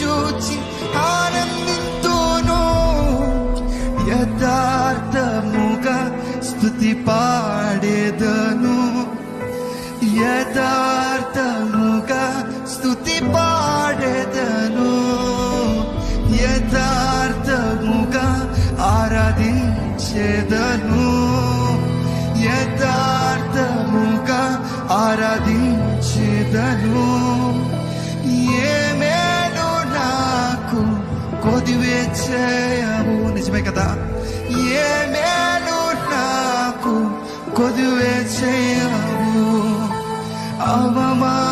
చూచి ఆనందింతును. యథార్థముగా స్తుతి పాడేదను, యథార్థముగా స్తుతి పాడేదను, యథార్థముగా ఆరాధించేదను, యథార్థముగా ఆరాధించేదను. ఏ మేలు నాకు కొదివే చేయవు. నిజమే కదా? ఏ మేలు నాకు కొదివే చేయవు. అవమానం